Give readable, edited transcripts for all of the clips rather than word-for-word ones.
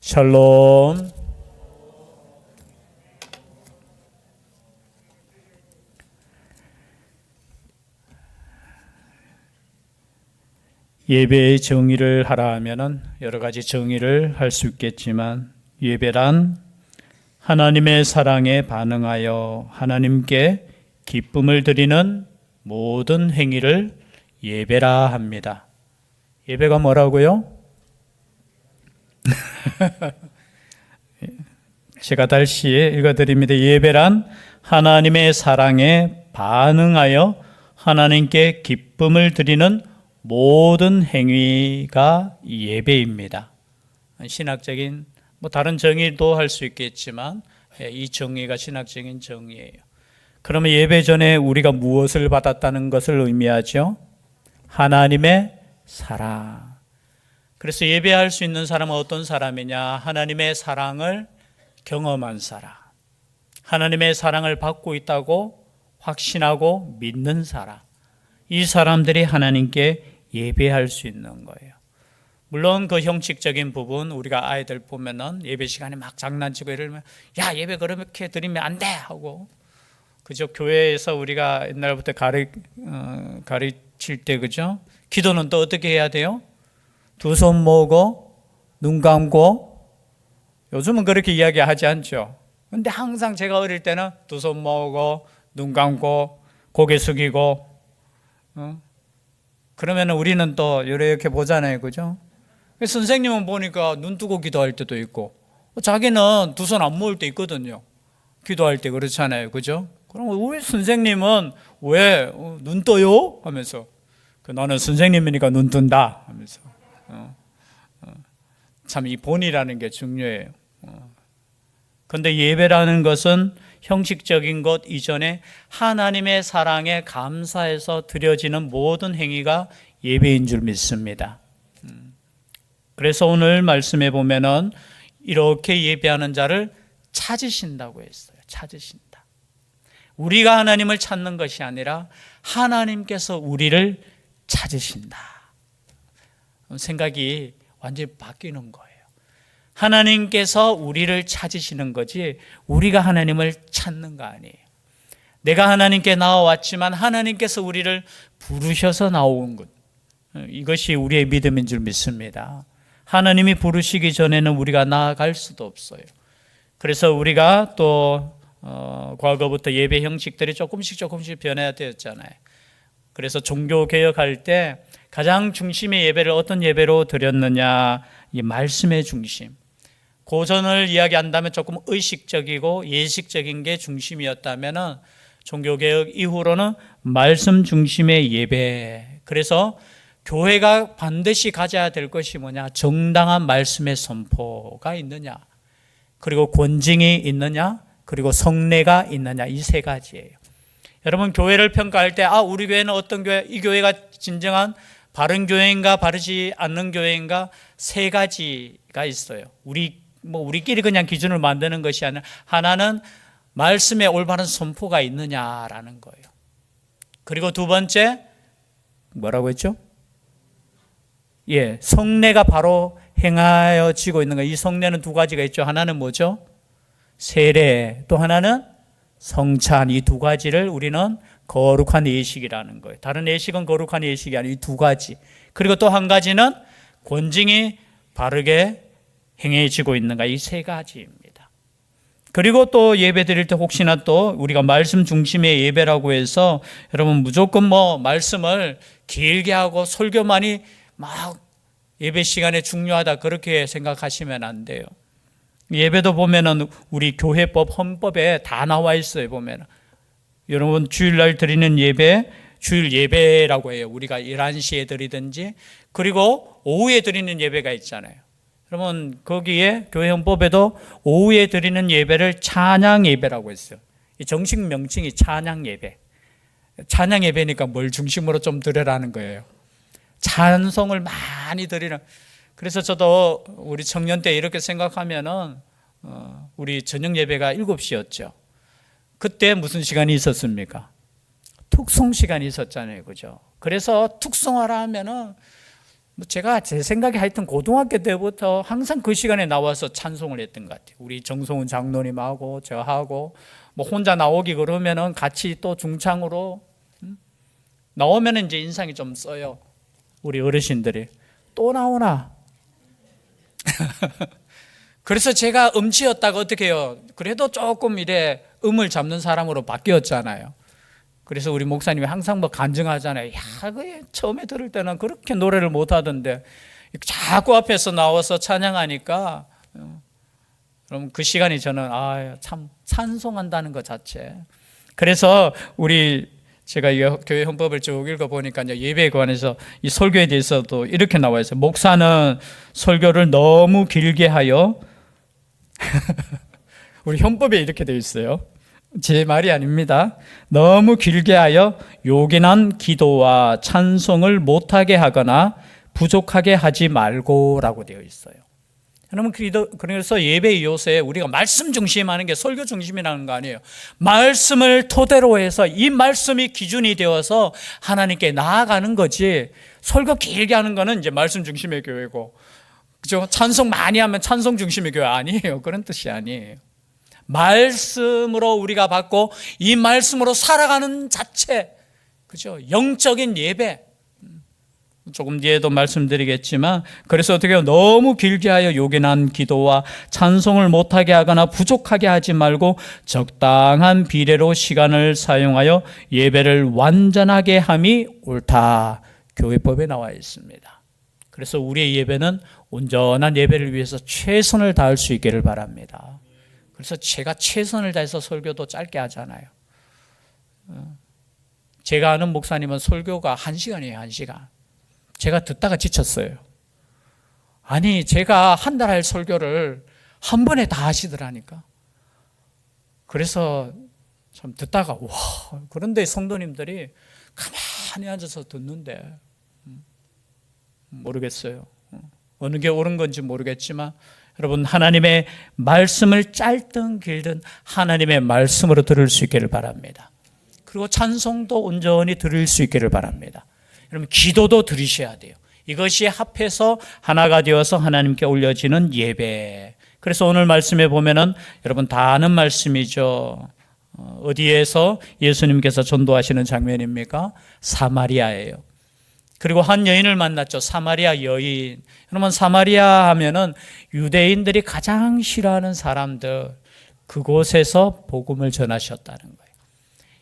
샬롬. 예배의 정의를 하라 하면은 여러 가지 정의를 할 수 있겠지만, 예배란 하나님의 사랑에 반응하여 하나님께 기쁨을 드리는 모든 행위를 예배라 합니다. 예배가 뭐라고요? 제가 다시 읽어드립니다. 예배란 하나님의 사랑에 반응하여 하나님께 기쁨을 드리는 모든 행위가 예배입니다. 신학적인 다른 정의도 할 수 있겠지만 이 정의가 신학적인 정의예요. 그러면 예배 전에 우리가 무엇을 받았다는 것을 의미하죠? 하나님의 사랑. 그래서 예배할 수 있는 사람은 어떤 사람이냐? 하나님의 사랑을 경험한 사람, 하나님의 사랑을 받고 있다고 확신하고 믿는 사람, 이 사람들이 하나님께 예배할 수 있는 거예요. 물론 그 형식적인 부분, 우리가 아이들 보면은 예배 시간에 막 장난치고 이러면 야, 예배 그렇게 드리면 안 돼 하고, 그죠? 교회에서 우리가 옛날부터 가르칠 때, 그죠? 기도는 또 어떻게 해야 돼요? 두 손 모으고 눈 감고. 요즘은 그렇게 이야기하지 않죠. 근데 항상 제가 어릴 때는 두 손 모으고 눈 감고 고개 숙이고, 그러면 우리는 또 이렇게 보잖아요, 그죠? 선생님은 보니까 눈 뜨고 기도할 때도 있고, 자기는 두 손 안 모을 때 있거든요. 기도할 때 그렇잖아요, 그죠? 그럼 우리 선생님은 왜 눈 떠요? 하면서, 나는 선생님이니까 눈 뜬다 하면서. 참 이 본이라는 게 중요해요. 그런데 예배라는 것은 형식적인 것 이전에 하나님의 사랑에 감사해서 드려지는 모든 행위가 예배인 줄 믿습니다. 그래서 오늘 말씀에 보면은 이렇게 예배하는 자를 찾으신다고 했어요. 찾으신다. 우리가 하나님을 찾는 것이 아니라 하나님께서 우리를 찾으신다. 생각이 완전히 바뀌는 거예요. 하나님께서 우리를 찾으시는 거지 우리가 하나님을 찾는 거 아니에요. 내가 하나님께 나와왔지만 하나님께서 우리를 부르셔서 나온 것, 이것이 우리의 믿음인 줄 믿습니다. 하나님이 부르시기 전에는 우리가 나아갈 수도 없어요. 그래서 우리가 또 과거부터 예배 형식들이 조금씩 변화되었잖아요. 그래서 종교개혁할 때 가장 중심의 예배를 어떤 예배로 드렸느냐, 이 말씀의 중심. 고전을 이야기한다면 조금 의식적이고 예식적인 게 중심이었다면 종교개혁 이후로는 말씀 중심의 예배. 그래서 교회가 반드시 가져야 될 것이 뭐냐? 정당한 말씀의 선포가 있느냐, 그리고 권징이 있느냐, 그리고 성례가 있느냐, 이 세 가지예요. 여러분, 교회를 평가할 때 우리 교회는 어떤 교회, 이 교회가 진정한 바른 교회인가 바르지 않는 교회인가, 세 가지가 있어요. 우리끼리 그냥 기준을 만드는 것이 아니라 하나는 말씀에 올바른 선포가 있느냐라는 거예요. 그리고 두 번째 뭐라고 했죠? 성례가 바로 행하여지고 있는 거예요. 이 성례는 두 가지가 있죠. 하나는 뭐죠? 세례, 또 하나는 성찬. 이 두 가지를 우리는 거룩한 예식이라는 거예요. 다른 예식은 거룩한 예식이 아니고 이 두 가지. 그리고 또 한 가지는 권징이 바르게 행해지고 있는가, 이 세 가지입니다. 그리고 또 예배 드릴 때 혹시나 또 우리가 말씀 중심의 예배라고 해서 여러분 무조건 말씀을 길게 하고 설교만이 막 예배 시간에 중요하다 그렇게 생각하시면 안 돼요. 예배도 보면은 우리 교회법, 헌법에 다 나와 있어요. 보면은 여러분 주일날 드리는 예배, 주일 예배라고 해요. 우리가 11시에 드리든지, 그리고 오후에 드리는 예배가 있잖아요. 그러면 거기에 교회 헌법에도 오후에 드리는 예배를 찬양 예배라고 했어요. 이 정식 명칭이 찬양 예배. 찬양 예배니까 뭘 중심으로 좀 드려라는 거예요. 찬송을 많이 드리는. 그래서 저도 우리 청년 때 이렇게 생각하면은 우리 저녁 예배가 7시였죠. 그때 무슨 시간이 있었습니까? 툭송 시간이 있었잖아요, 그죠? 그래서 툭송하라 하면은 뭐 제가 제 생각에 하여튼 고등학교 때부터 항상 그 시간에 나와서 찬송을 했던 것 같아요. 우리 정성훈 장로님하고 저하고 뭐 혼자 나오기 그러면은 같이 또 중창으로 나오면은 이제 인상이 좀 써요. 우리 어르신들이 또 나오나. 그래서 제가 음치였다가 어떻게 해요? 그래도 조금 이래 음을 잡는 사람으로 바뀌었잖아요. 그래서 우리 목사님이 항상 뭐 간증하잖아요. 야, 그 처음에 들을 때는 그렇게 노래를 못 하던데 자꾸 앞에서 나와서 찬양하니까 그럼 그 시간이 저는 참 찬송한다는 것 자체. 그래서 제가 이 교회 헌법을 쭉 읽어보니까 이제 예배에 관해서 이 설교에 대해서도 이렇게 나와 있어요. 목사는 설교를 너무 길게 하여 우리 헌법에 이렇게 되어 있어요. 제 말이 아닙니다. 너무 길게 하여 요긴한 기도와 찬송을 못하게 하거나 부족하게 하지 말고라고 되어 있어요. 여러분, 그래서 예배 요새 우리가 말씀 중심하는 게 설교 중심이라는 거 아니에요. 말씀을 토대로 해서 이 말씀이 기준이 되어서 하나님께 나아가는 거지, 설교 길게 하는 거는 이제 말씀 중심의 교회고, 그죠? 찬송 많이 하면 찬송 중심의 교회 아니에요. 그런 뜻이 아니에요. 말씀으로 우리가 받고 이 말씀으로 살아가는 자체, 그죠? 영적인 예배. 조금 뒤에도 말씀드리겠지만, 그래서 어떻게 해요? 너무 길게 하여 요긴한 기도와 찬송을 못하게 하거나 부족하게 하지 말고 적당한 비례로 시간을 사용하여 예배를 완전하게 함이 옳다. 교회법에 나와 있습니다. 그래서 우리의 예배는 온전한 예배를 위해서 최선을 다할 수 있기를 바랍니다. 그래서 제가 최선을 다해서 설교도 짧게 하잖아요. 제가 아는 목사님은 설교가 1시간이에요. 1시간. 제가 듣다가 지쳤어요. 아니, 제가 한 달 할 설교를 한 번에 다 하시더라니까. 그래서 참 듣다가 와, 그런데 성도님들이 가만히 앉아서 듣는데 모르겠어요. 어느 게 옳은 건지 모르겠지만, 여러분, 하나님의 말씀을 짧든 길든 하나님의 말씀으로 들을 수 있기를 바랍니다. 그리고 찬송도 온전히 들을 수 있기를 바랍니다. 여러분, 기도도 들으셔야 돼요. 이것이 합해서 하나가 되어서 하나님께 올려지는 예배. 그래서 오늘 말씀에 보면은 여러분 다 아는 말씀이죠. 어디에서 예수님께서 전도하시는 장면입니까? 사마리아예요. 그리고 한 여인을 만났죠. 사마리아 여인. 여러분, 사마리아 하면은 유대인들이 가장 싫어하는 사람들, 그곳에서 복음을 전하셨다는 거예요.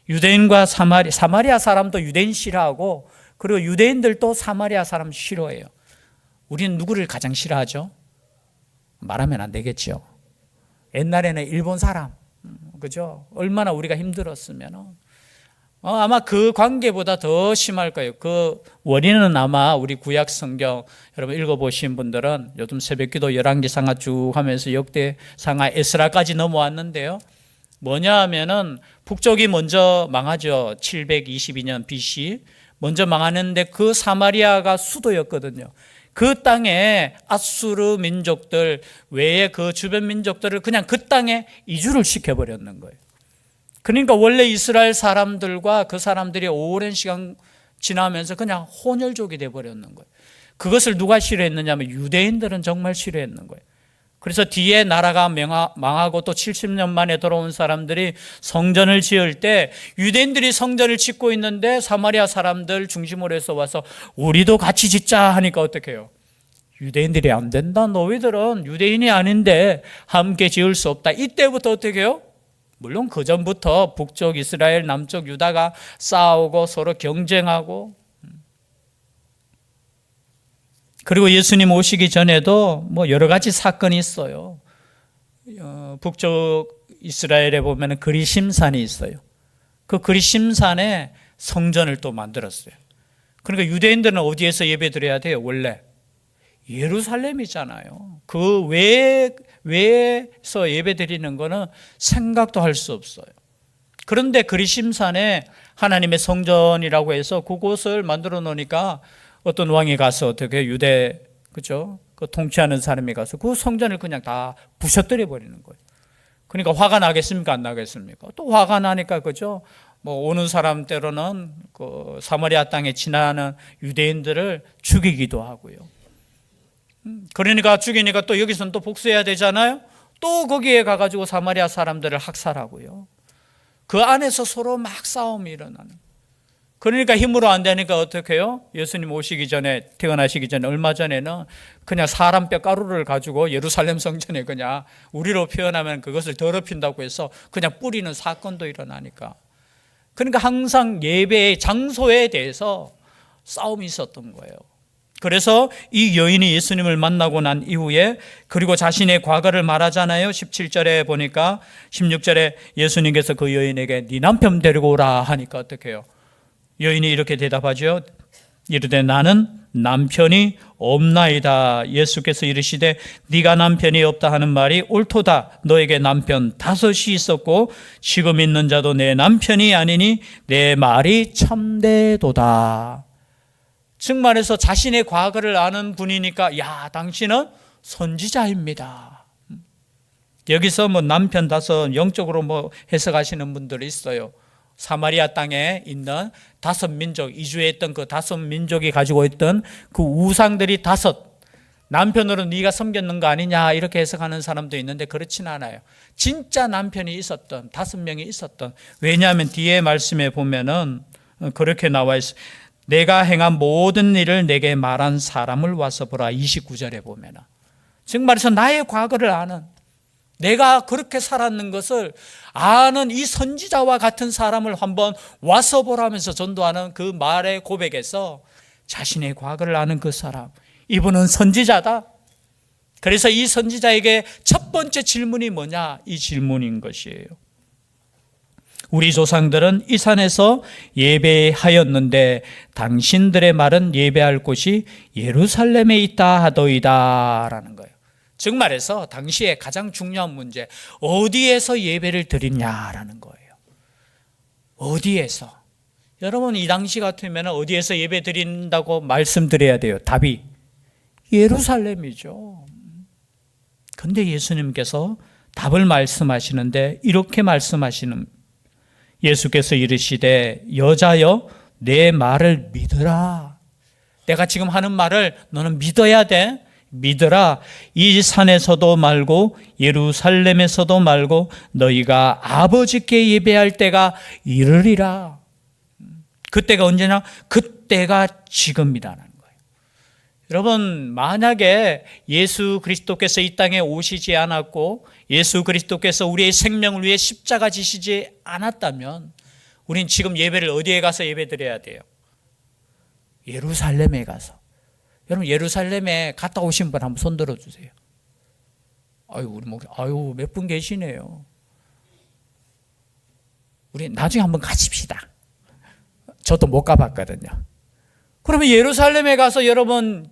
유대인과 사마리아 사람도 유대인 싫어하고, 그리고 유대인들도 사마리아 사람 싫어해요. 우리는 누구를 가장 싫어하죠? 말하면 안 되겠죠. 옛날에는 일본 사람, 그죠? 얼마나 우리가 힘들었으면 아마 그 관계보다 더 심할 거예요. 그 원인은 아마 우리 구약 성경 여러분 읽어보신 분들은 요즘 새벽기도 열왕기상하 쭉 하면서 역대상하 에스라까지 넘어왔는데요. 뭐냐 하면은 북쪽이 먼저 망하죠. 722년 BC 먼저 망하는데 그 사마리아가 수도였거든요. 그 땅에 아수르 민족들 외에 그 주변 민족들을 그냥 그 땅에 이주를 시켜버렸는 거예요. 그러니까 원래 이스라엘 사람들과 그 사람들이 오랜 시간 지나면서 그냥 혼혈족이 돼버렸는 거예요. 그것을 누가 싫어했느냐 하면 유대인들은 정말 싫어했는 거예요. 그래서 뒤에 나라가 망하고 또 70년 만에 돌아온 사람들이 성전을 지을 때 유대인들이 성전을 짓고 있는데 사마리아 사람들 중심으로 해서 와서 우리도 같이 짓자 하니까 어떻게 해요? 유대인들이 안 된다. 너희들은 유대인이 아닌데 함께 지을 수 없다. 이때부터 어떻게 해요? 물론 그 전부터 북쪽 이스라엘, 남쪽 유다가 싸우고 서로 경쟁하고, 그리고 예수님 오시기 전에도 뭐 여러 가지 사건이 있어요. 북쪽 이스라엘에 보면 그리심산이 있어요. 그 그리심산에 성전을 또 만들었어요. 그러니까 유대인들은 어디에서 예배드려야 돼요? 원래 예루살렘이잖아요. 그 외에서 예배드리는 거는 생각도 할 수 없어요. 그런데 그리심산에 하나님의 성전이라고 해서 그곳을 만들어 놓으니까 어떤 왕이 가서 어떻게 유대, 그죠? 그 통치하는 사람이 가서 그 성전을 그냥 다 부셔뜨려 버리는 거예요. 그러니까 화가 나겠습니까? 안 나겠습니까? 또 화가 나니까, 그죠? 뭐 오는 사람 때로는 그 사마리아 땅에 지나는 유대인들을 죽이기도 하고요. 그러니까 죽이니까 또 여기서는 또 복수해야 되잖아요. 또 거기에 가가지고 사마리아 사람들을 학살하고요. 그 안에서 서로 막 싸움이 일어나는. 그러니까 힘으로 안 되니까 어떻게 해요? 예수님 오시기 전에, 태어나시기 전에 얼마 전에는 그냥 사람 뼈가루를 가지고 예루살렘 성전에 그냥 우리로 표현하면 그것을 더럽힌다고 해서 그냥 뿌리는 사건도 일어나니까. 그러니까 항상 예배의 장소에 대해서 싸움이 있었던 거예요. 그래서 이 여인이 예수님을 만나고 난 이후에 그리고 자신의 과거를 말하잖아요. 17절에 보니까 16절에 예수님께서 그 여인에게 네 남편 데리고 오라 하니까 어떻게 해요? 여인이 이렇게 대답하죠. 이르되 나는 남편이 없나이다. 예수께서 이르시되 네가 남편이 없다 하는 말이 옳도다. 너에게 남편 5이 있었고 지금 있는 자도 내 남편이 아니니 내 말이 참되도다. 즉 말해서 자신의 과거를 아는 분이니까 야 당신은 선지자입니다. 여기서 뭐 남편 5 영적으로 뭐 해석하시는 분들이 있어요. 사마리아 땅에 있는 5 민족, 이주했던 그 5 민족이 가지고 있던 그 우상들이 5 남편으로 네가 섬겼는 거 아니냐 이렇게 해석하는 사람도 있는데 그렇진 않아요. 진짜 남편이 있었던 5명이 있었던. 왜냐하면 뒤에 말씀에 보면은 그렇게 나와 있어요. 내가 행한 모든 일을 내게 말한 사람을 와서 보라. 29절에 보면은 즉 말해서 나의 과거를 아는, 내가 그렇게 살았는 것을 아는 이 선지자와 같은 사람을 한번 와서 보라면서 전도하는 그 말의 고백에서 자신의 과거를 아는 그 사람, 이분은 선지자다. 그래서 이 선지자에게 첫 번째 질문이 뭐냐? 이 질문인 것이에요. 우리 조상들은 이 산에서 예배하였는데 당신들의 말은 예배할 곳이 예루살렘에 있다 하더이다 라는 거예요. 즉 말해서 당시에 가장 중요한 문제, 어디에서 예배를 드리냐라는 거예요. 어디에서? 여러분 이 당시 같으면 어디에서 예배 드린다고 말씀드려야 돼요? 답이 예루살렘이죠. 근데 예수님께서 답을 말씀하시는데 이렇게 말씀하시는, 예수께서 이르시되 여자여 내 말을 믿으라. 내가 지금 하는 말을 너는 믿어야 돼. 믿으라. 이 산에서도 말고 예루살렘에서도 말고 너희가 아버지께 예배할 때가 이르리라. 그때가 언제냐? 그때가 지금이라는 거예요. 여러분 만약에 예수 그리스도께서 이 땅에 오시지 않았고 예수 그리스도께서 우리의 생명을 위해 십자가 지시지 않았다면 우린 지금 예배를 어디에 가서 예배 드려야 돼요? 예루살렘에 가서. 여러분 예루살렘에 갔다 오신 분 한번 손 들어주세요. 아유 몇 분 계시네요. 우리 나중에 한번 가십시다. 저도 못 가봤거든요. 그러면 예루살렘에 가서 여러분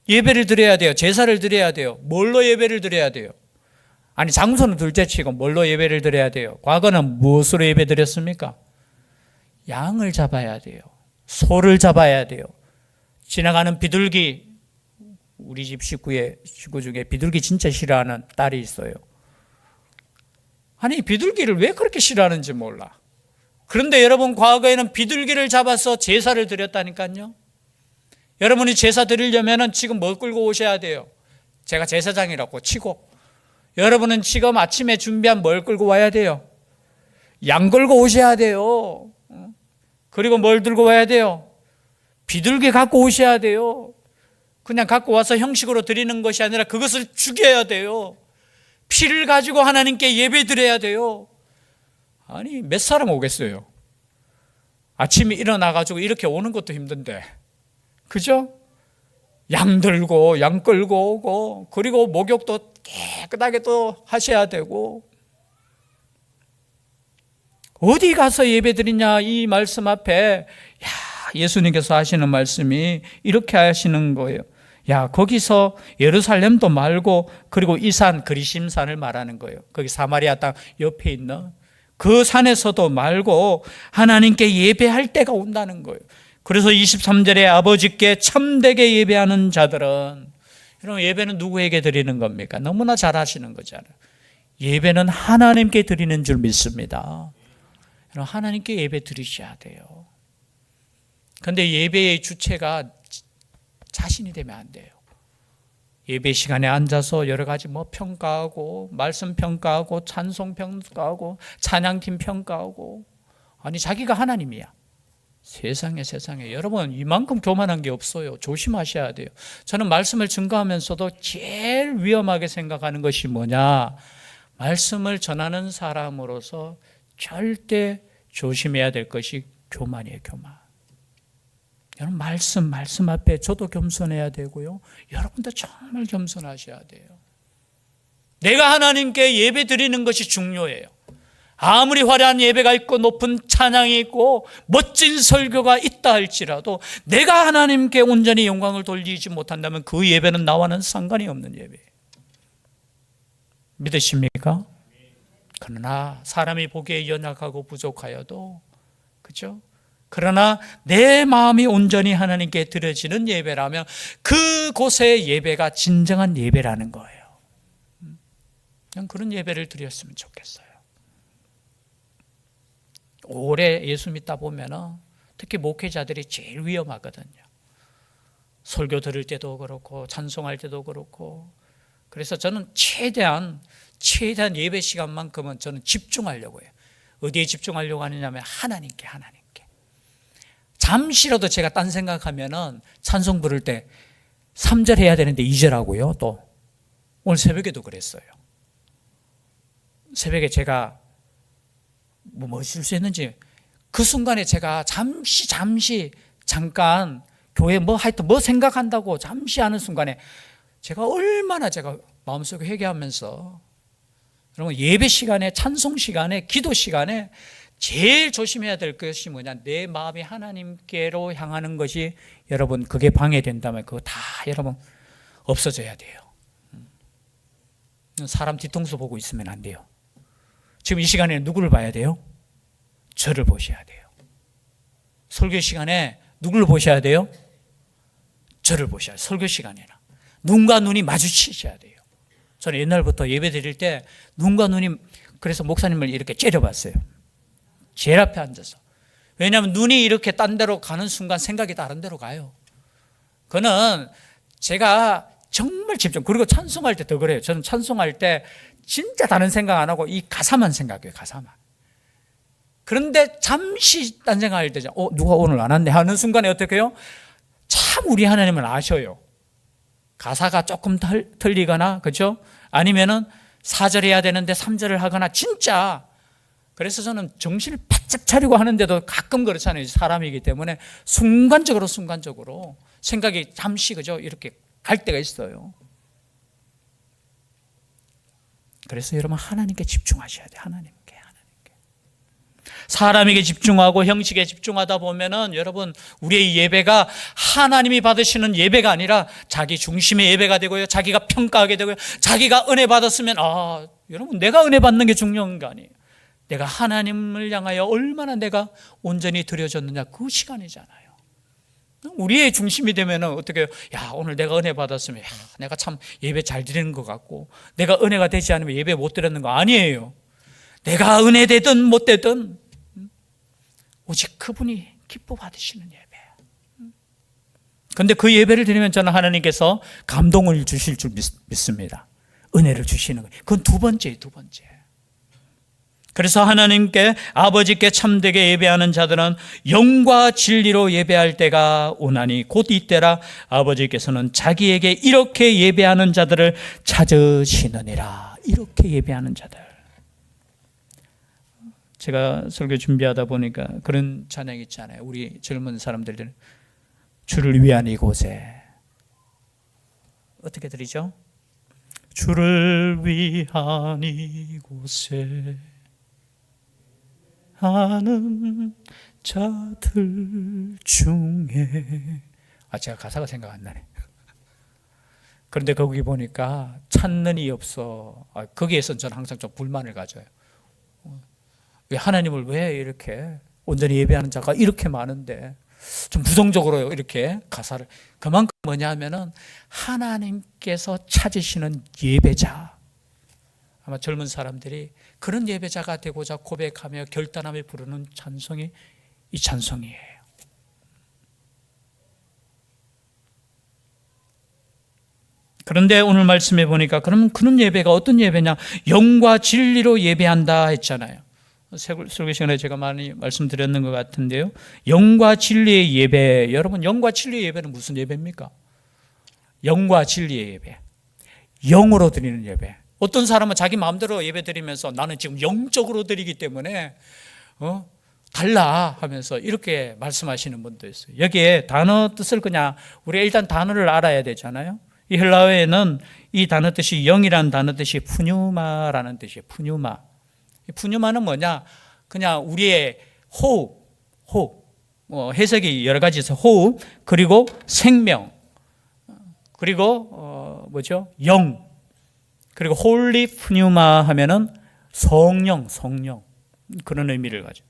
예배를 드려야 돼요. 제사를 드려야 돼요. 뭘로 예배를 드려야 돼요? 아니 장소는 둘째치고 뭘로 예배를 드려야 돼요? 과거는 무엇으로 예배 드렸습니까? 양을 잡아야 돼요. 소를 잡아야 돼요. 지나가는 비둘기, 우리 집 식구 중에 비둘기 진짜 싫어하는 딸이 있어요. 아니 비둘기를 왜 그렇게 싫어하는지 몰라. 그런데 여러분 과거에는 비둘기를 잡아서 제사를 드렸다니까요. 여러분이 제사 드리려면 지금 뭘 끌고 오셔야 돼요? 제가 제사장이라고 치고 여러분은 지금 아침에 준비한 뭘 끌고 와야 돼요? 양 끌고 오셔야 돼요. 그리고 뭘 들고 와야 돼요? 비둘기 갖고 오셔야 돼요. 그냥 갖고 와서 형식으로 드리는 것이 아니라 그것을 죽여야 돼요. 피를 가지고 하나님께 예배 드려야 돼요. 아니 몇 사람 오겠어요? 아침에 일어나가지고 이렇게 오는 것도 힘든데, 그죠? 양 들고 양 끌고 오고 그리고 목욕도 깨끗하게 또 하셔야 되고, 어디 가서 예배 드리냐 이 말씀 앞에 예수님께서 하시는 말씀이 이렇게 하시는 거예요. 거기서 예루살렘도 말고 그리고 이 산 그리심산을 말하는 거예요. 거기 사마리아 땅 옆에 있는 그 산에서도 말고 하나님께 예배할 때가 온다는 거예요. 그래서 23절에 아버지께 참되게 예배하는 자들은, 여러분 예배는 누구에게 드리는 겁니까? 너무나 잘 아시는 거잖아요. 예배는 하나님께 드리는 줄 믿습니다. 하나님께 예배 드리셔야 돼요. 그런데 예배의 주체가 자신이 되면 안 돼요. 예배 시간에 앉아서 여러 가지 평가하고, 말씀 평가하고, 찬송 평가하고, 찬양팀 평가하고, 아니 자기가 하나님이야. 세상에 여러분, 이만큼 교만한 게 없어요. 조심하셔야 돼요. 저는 말씀을 증거하면서도 제일 위험하게 생각하는 것이 뭐냐, 말씀을 전하는 사람으로서 절대 조심해야 될 것이 교만이에요. 교만. 여러분, 말씀 앞에 저도 겸손해야 되고요, 여러분도 정말 겸손하셔야 돼요. 내가 하나님께 예배 드리는 것이 중요해요. 아무리 화려한 예배가 있고 높은 찬양이 있고 멋진 설교가 있다 할지라도 내가 하나님께 온전히 영광을 돌리지 못한다면 그 예배는 나와는 상관이 없는 예배예요. 믿으십니까? 그러나 사람이 보기에 연약하고 부족하여도, 그죠? 그러나 내 마음이 온전히 하나님께 드려지는 예배라면 그곳의 예배가 진정한 예배라는 거예요. 그냥 그런 예배를 드렸으면 좋겠어요. 오래 예수 믿다 보면 특히 목회자들이 제일 위험하거든요. 설교 들을 때도 그렇고 찬송할 때도 그렇고. 그래서 저는 최대한 예배 시간만큼은 저는 집중하려고 해요. 어디에 집중하려고 하느냐면 하나님께. 잠시라도 제가 딴 생각하면은 찬송 부를 때 3절 해야 되는데 2절 하고요. 또 오늘 새벽에도 그랬어요. 새벽에 제가 뭐 실수했는지 그 순간에 제가 잠깐 교회 하여튼 생각한다고 잠시 하는 순간에 제가 얼마나 마음속에 회개하면서, 여러분, 예배 시간에, 찬송 시간에, 기도 시간에 제일 조심해야 될 것이 뭐냐, 내 마음이 하나님께로 향하는 것이, 여러분, 그게 방해된다면 그거 다 여러분 없어져야 돼요. 사람 뒤통수 보고 있으면 안 돼요. 지금 이 시간에 누구를 봐야 돼요? 저를 보셔야 돼요. 설교 시간에 누구를 보셔야 돼요? 저를 보셔야 돼요. 설교 시간에는 눈과 눈이 마주치셔야 돼요. 저는 옛날부터 예배 드릴 때 눈과 눈이, 그래서 목사님을 이렇게 째려봤어요. 제일 앞에 앉아서. 왜냐하면 눈이 이렇게 딴 데로 가는 순간 생각이 다른 데로 가요. 그거는 제가 정말 집중. 그리고 찬송할 때 더 그래요. 저는 찬송할 때 진짜 다른 생각 안 하고 이 가사만 생각해요. 가사만. 그런데 잠시 딴 생각할 때 누가 오늘 안 왔네 하는 순간에 어떻게 해요? 참 우리 하나님을 아셔요. 가사가 조금 틀리거나, 그렇죠? 아니면은 4절 해야 되는데 3절을 하거나, 진짜. 그래서 저는 정신을 바짝 차리고 하는데도 가끔 그렇잖아요. 사람이기 때문에 순간적으로 생각이 잠시, 그죠? 이렇게 갈 때가 있어요. 그래서 여러분, 하나님께 집중하셔야 돼요. 하나님께. 사람에게 집중하고 형식에 집중하다 보면은, 여러분, 우리의 예배가 하나님이 받으시는 예배가 아니라 자기 중심의 예배가 되고요, 자기가 평가하게 되고요, 자기가 은혜 받았으면, 여러분, 내가 은혜 받는 게 중요한 거 아니에요. 내가 하나님을 향하여 얼마나 내가 온전히 드려졌느냐, 그 시간이잖아요. 우리의 중심이 되면 어떻게 해요? 오늘 내가 은혜 받았으면 내가 참 예배 잘 드리는 것 같고, 내가 은혜가 되지 않으면 예배 못 드렸는 거 아니에요. 내가 은혜 되든 못 되든 오직 그분이 기뻐 받으시는 예배. 그런데 그 예배를 드리면 저는 하나님께서 감동을 주실 줄 믿습니다. 은혜를 주시는 거예요. 그건 두 번째. 그래서 하나님께, 아버지께 참되게 예배하는 자들은 영과 진리로 예배할 때가 오나니 곧 이때라 아버지께서는 자기에게 이렇게 예배하는 자들을 찾으시느니라. 이렇게 예배하는 자들. 제가 설교 준비하다 보니까 그런 찬양 있잖아요. 우리 젊은 사람들은 주를 위한 이곳에. 어떻게 드리죠? 주를 위한 이곳에 하는 자들 중에, 제가 가사가 생각 안 나네. 그런데 거기 보니까 찾는 이 없어. 거기에서 저는 항상 좀 불만을 가져요. 왜 하나님을 왜 이렇게 온전히 예배하는 자가 이렇게 많은데 좀 부정적으로 이렇게 가사를, 그만큼 뭐냐 하면은 하나님께서 찾으시는 예배자, 아마 젊은 사람들이 그런 예배자가 되고자 고백하며 결단하며 부르는 찬송이 이 찬송이에요. 그런데 오늘 말씀해 보니까 그럼 그런 예배가 어떤 예배냐? 영과 진리로 예배한다 했잖아요. 설교 시간에 제가 많이 말씀드렸는 것 같은데요. 영과 진리의 예배, 여러분 영과 진리의 예배는 무슨 예배입니까? 영과 진리의 예배, 영으로 드리는 예배. 어떤 사람은 자기 마음대로 예배 드리면서 나는 지금 영적으로 드리기 때문에 달라 하면서 이렇게 말씀하시는 분도 있어요. 여기에 단어 뜻을 그냥 우리가 일단 단어를 알아야 되잖아요. 이 헬라어에는 이 단어 뜻이 영이라는 단어 뜻이 푸뉴마라는 뜻이에요. 푸뉴마. 푸뉴마는 뭐냐? 그냥 우리의 호흡. 해석이 여러 가지 있어요. 호흡, 그리고 생명, 그리고 영, 그리고 홀리 푸뉴마 하면은 성령 그런 의미를 가져.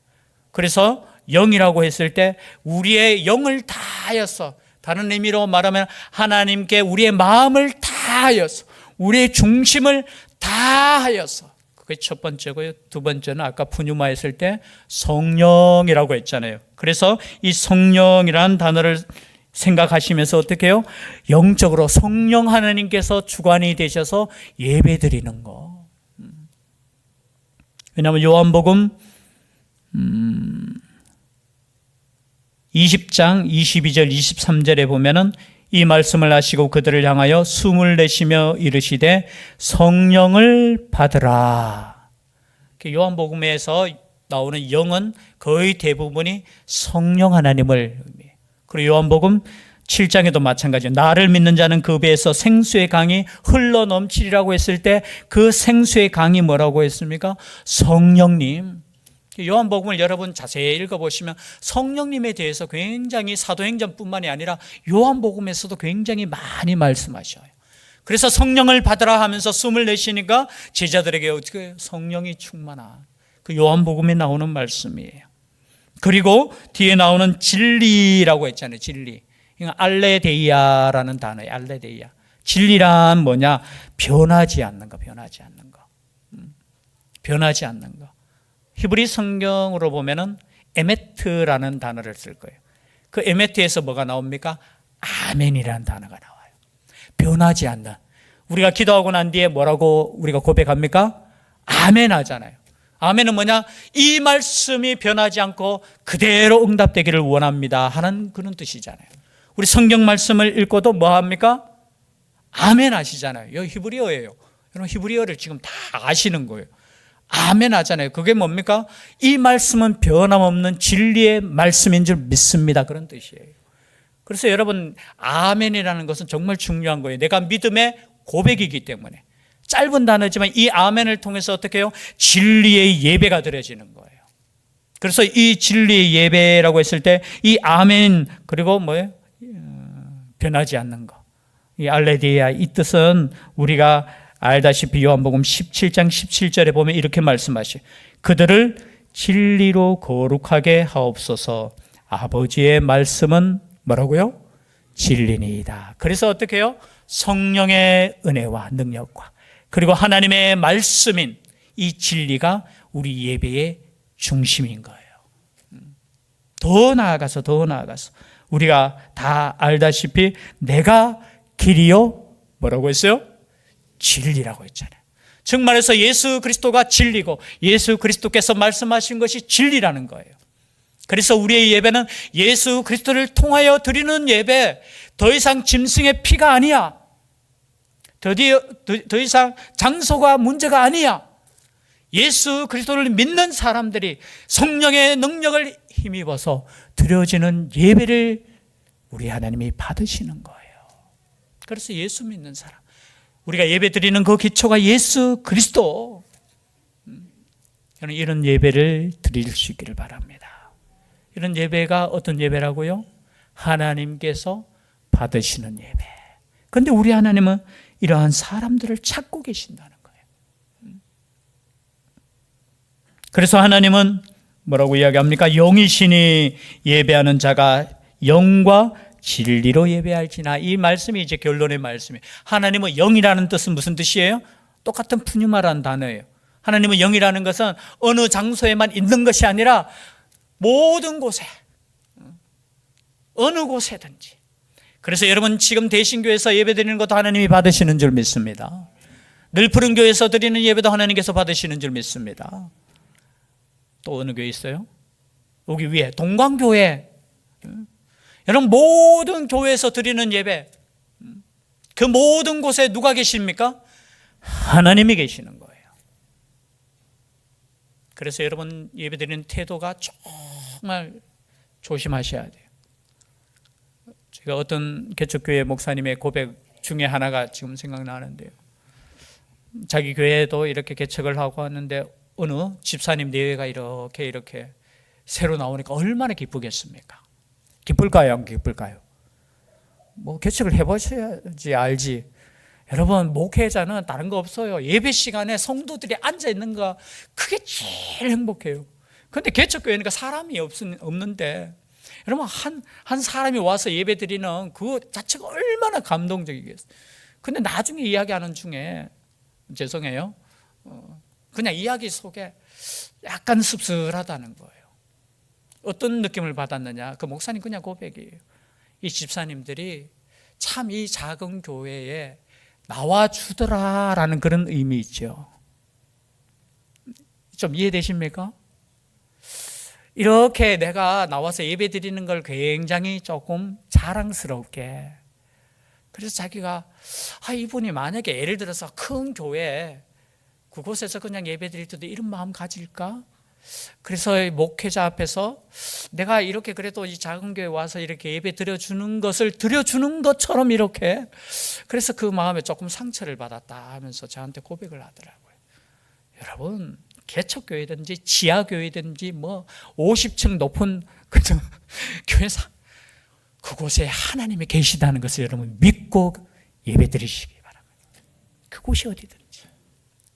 그래서 영이라고 했을 때 우리의 영을 다하여서, 다른 의미로 말하면 하나님께 우리의 마음을 다하여서, 우리의 중심을 다하여서, 그게 첫 번째고요. 두 번째는 아까 푸뉴마 했을 때 성령이라고 했잖아요. 그래서 이 성령이라는 단어를 생각하시면서 어떻게 해요? 영적으로 성령 하나님께서 주관이 되셔서 예배 드리는 거. 왜냐하면 요한복음 20장 22절 23절에 보면은 이 말씀을 하시고 그들을 향하여 숨을 내쉬며 이르시되 성령을 받으라. 요한복음에서 나오는 영은 거의 대부분이 성령 하나님을 의미해요. 그리고 요한복음 7장에도 마찬가지예요. 나를 믿는 자는 그 배에서 생수의 강이 흘러 넘치리라고 했을 때 그 생수의 강이 뭐라고 했습니까? 성령님. 요한복음을 여러분 자세히 읽어보시면 성령님에 대해서 굉장히 사도행전뿐만이 아니라 요한복음에서도 굉장히 많이 말씀하셔요. 그래서 성령을 받으라 하면서 숨을 내쉬니까 제자들에게 어떻게 성령이 충만한 그 요한복음에 나오는 말씀이에요. 그리고 뒤에 나오는 진리라고 했잖아요. 진리. 알레데이아라는 단어예요. 알레데이아. 진리란 뭐냐? 변하지 않는 거. 변하지 않는 거. 히브리 성경으로 보면은 에메트라는 단어를 쓸 거예요. 그 에메트에서 뭐가 나옵니까? 아멘이라는 단어가 나와요. 변하지 않는. 우리가 기도하고 난 뒤에 뭐라고 우리가 고백합니까? 아멘 하잖아요. 아멘은 뭐냐? 이 말씀이 변하지 않고 그대로 응답되기를 원합니다 하는 그런 뜻이잖아요. 우리 성경 말씀을 읽고도 뭐 합니까? 아멘 하시잖아요. 이거 히브리어예요. 여러분 히브리어를 지금 다 아시는 거예요. 아멘 하잖아요. 그게 뭡니까? 이 말씀은 변함없는 진리의 말씀인 줄 믿습니다. 그런 뜻이에요. 그래서 여러분 아멘이라는 것은 정말 중요한 거예요. 내가 믿음의 고백이기 때문에. 짧은 단어지만 이 아멘을 통해서 어떻게 해요? 진리의 예배가 드려지는 거예요. 그래서 이 진리의 예배라고 했을 때 이 아멘, 그리고 뭐예요? 변하지 않는 거. 이 알레디아, 이 뜻은 우리가 알다시피 요한복음 17장 17절에 보면 이렇게 말씀하셔요. 그들을 진리로 거룩하게 하옵소서. 아버지의 말씀은 뭐라고요? 진리니이다. 그래서 어떻게 해요? 성령의 은혜와 능력과 그리고 하나님의 말씀인 이 진리가 우리 예배의 중심인 거예요. 더 나아가서 우리가 다 알다시피 내가 길이요 뭐라고 했어요? 진리라고 했잖아요. 즉 말해서 예수 그리스도가 진리고 예수 그리스도께서 말씀하신 것이 진리라는 거예요. 그래서 우리의 예배는 예수 그리스도를 통하여 드리는 예배, 더 이상 짐승의 피가 아니야. 더 이상 장소가 문제가 아니야. 예수 그리스도를 믿는 사람들이 성령의 능력을 힘입어서 드려지는 예배를 우리 하나님이 받으시는 거예요. 그래서 예수 믿는 사람, 우리가 예배 드리는 그 기초가 예수 그리스도. 저는 이런 예배를 드릴 수 있기를 바랍니다. 이런 예배가 어떤 예배라고요? 하나님께서 받으시는 예배. 그런데 우리 하나님은 이러한 사람들을 찾고 계신다는 거예요. 그래서 하나님은 뭐라고 이야기합니까? 영이시니 예배하는 자가 영과 진리로 예배할지나. 이 말씀이 이제 결론의 말씀이에요. 하나님은 영이라는 뜻은 무슨 뜻이에요? 똑같은 푸뉴마라는 단어예요. 하나님은 영이라는 것은 어느 장소에만 있는 것이 아니라 모든 곳에, 어느 곳에든지. 그래서 여러분 지금 대신교회에서 예배드리는 것도 하나님이 받으시는 줄 믿습니다. 늘 푸른 교회에서 드리는 예배도 하나님께서 받으시는 줄 믿습니다. 또 어느 교회 있어요? 여기 위에 동광교회. 여러분 모든 교회에서 드리는 예배, 그 모든 곳에 누가 계십니까? 하나님이 계시는 거예요. 그래서 여러분 예배드리는 태도가 정말 조심하셔야 돼요. 제가 어떤 개척교회 목사님의 고백 중에 하나가 지금 생각나는데요. 자기 교회에도 이렇게 개척을 하고 왔는데 어느 집사님 내외가 이렇게 새로 나오니까 얼마나 기쁘겠습니까? 기쁠까요? 안 기쁠까요? 뭐 개척을 해보셔야지 알지. 여러분 목회자는 다른 거 없어요. 예배 시간에 성도들이 앉아있는 거 그게 제일 행복해요. 그런데 개척교회니까 사람이 없는데 여러분 한 사람이 와서 예배 드리는 그 자체가 얼마나 감동적이겠어요. 근데 나중에 이야기하는 중에 죄송해요, 그냥 이야기 속에 약간 씁쓸하다는 거예요. 어떤 느낌을 받았느냐, 그 목사님 그냥 고백이에요. 이 집사님들이 참 이 작은 교회에 나와주더라라는 그런 의미 있죠. 좀 이해되십니까? 이렇게 내가 나와서 예배 드리는 걸 굉장히 조금 자랑스럽게, 그래서 자기가 이분이 만약에 예를 들어서 큰 교회 그곳에서 그냥 예배 드릴 때도 이런 마음 가질까? 그래서 목회자 앞에서 내가 이렇게 그래도 이 작은 교회 와서 이렇게 예배 드려주는 것처럼 이렇게, 그래서 그 마음에 조금 상처를 받았다 하면서 저한테 고백을 하더라고요. 여러분 개척교회든지 지하교회든지 뭐 50층 높은 교회사, 그곳에 하나님이 계시다는 것을 여러분 믿고 예배 드리시기 바랍니다. 그곳이 어디든지,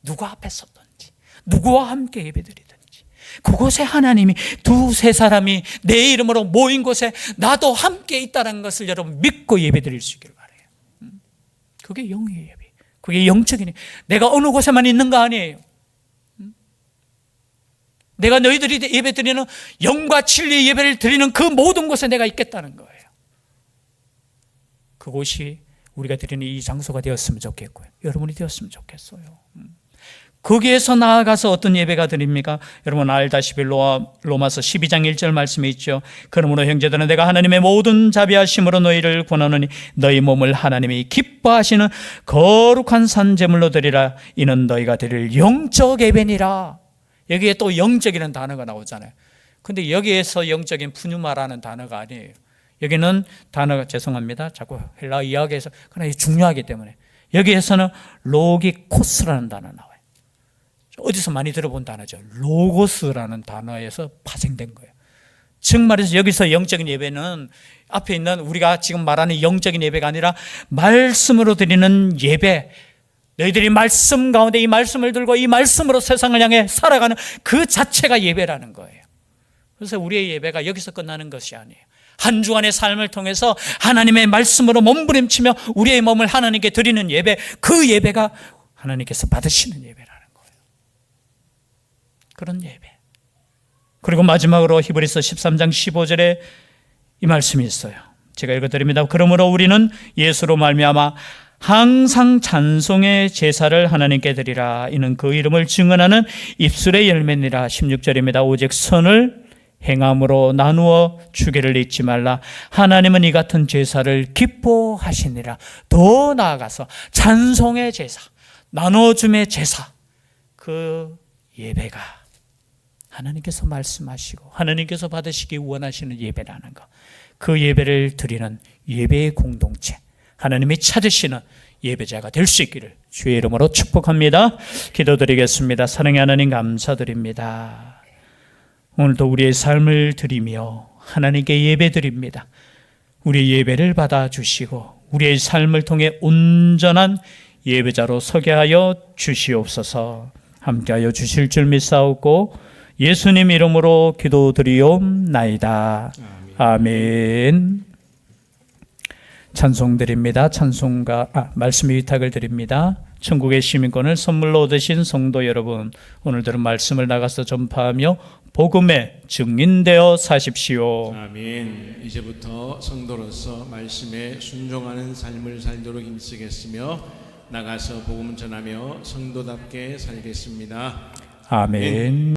누구 앞에 섰든지, 누구와 함께 예배 드리든지, 그곳에 하나님이 두세 사람이 내 이름으로 모인 곳에 나도 함께 있다는 것을 여러분 믿고 예배 드릴 수 있기를 바라요. 그게 영의 예배, 그게 영적인 예배. 내가 어느 곳에만 있는 거 아니에요. 내가 너희들이 예배 드리는 영과 진리의 예배를 드리는 그 모든 곳에 내가 있겠다는 거예요. 그곳이 우리가 드리는 이 장소가 되었으면 좋겠고요, 여러분이 되었으면 좋겠어요. 거기에서 나아가서 어떤 예배가 드립니까? 여러분 알다시피 로마서 12장 1절 말씀에 있죠. 그러므로 형제들은 내가 하나님의 모든 자비하심으로 너희를 권하노니 너희 몸을 하나님이 기뻐하시는 거룩한 산제물로 드리라. 이는 너희가 드릴 영적 예배니라. 여기에 또 영적이라는 단어가 나오잖아요. 근데 여기에서 영적인 푸뉴마라는 단어가 아니에요. 여기는 단어가, 죄송합니다, 자꾸 헬라어 이야기에서, 그러나 중요하기 때문에 여기에서는 로기코스라는 단어 나와요. 어디서 많이 들어본 단어죠. 로고스라는 단어에서 파생된 거예요. 즉 말해서 여기서 영적인 예배는 앞에 있는 우리가 지금 말하는 영적인 예배가 아니라 말씀으로 드리는 예배, 너희들이 말씀 가운데 이 말씀을 들고 이 말씀으로 세상을 향해 살아가는 그 자체가 예배라는 거예요. 그래서 우리의 예배가 여기서 끝나는 것이 아니에요. 한 주간의 삶을 통해서 하나님의 말씀으로 몸부림치며 우리의 몸을 하나님께 드리는 예배, 그 예배가 하나님께서 받으시는 예배라는 거예요. 그런 예배. 그리고 마지막으로 히브리서 13장 15절에 이 말씀이 있어요. 제가 읽어드립니다. 그러므로 우리는 예수로 말미암아 항상 찬송의 제사를 하나님께 드리라. 이는 그 이름을 증언하는 입술의 열매니라. 16절입니다. 오직 선을 행함으로 나누어 주기를 잊지 말라. 하나님은 이 같은 제사를 기뻐하시니라. 더 나아가서 찬송의 제사, 나누어줌의 제사, 그 예배가 하나님께서 말씀하시고 하나님께서 받으시기 원하시는 예배라는 것, 그 예배를 드리는 예배의 공동체, 하나님이 찾으시는 예배자가 될 수 있기를 주의 이름으로 축복합니다. 기도드리겠습니다. 사랑의 하나님 감사드립니다. 오늘도 우리의 삶을 드리며 하나님께 예배드립니다. 우리의 예배를 받아주시고 우리의 삶을 통해 온전한 예배자로 서게 하여 주시옵소서. 함께하여 주실 줄 믿사오고 예수님 이름으로 기도드리옵나이다. 아멘. 찬송 드립니다. 말씀 위탁을 드립니다. 천국의 시민권을 선물로 얻으신 성도 여러분, 오늘 들은 말씀을 나가서 전파하며 복음의 증인되어 사십시오. 아멘. 이제부터 성도로서 말씀에 순종하는 삶을 살도록 힘쓰겠으며 나가서 복음 전하며 성도답게 살겠습니다. 아멘.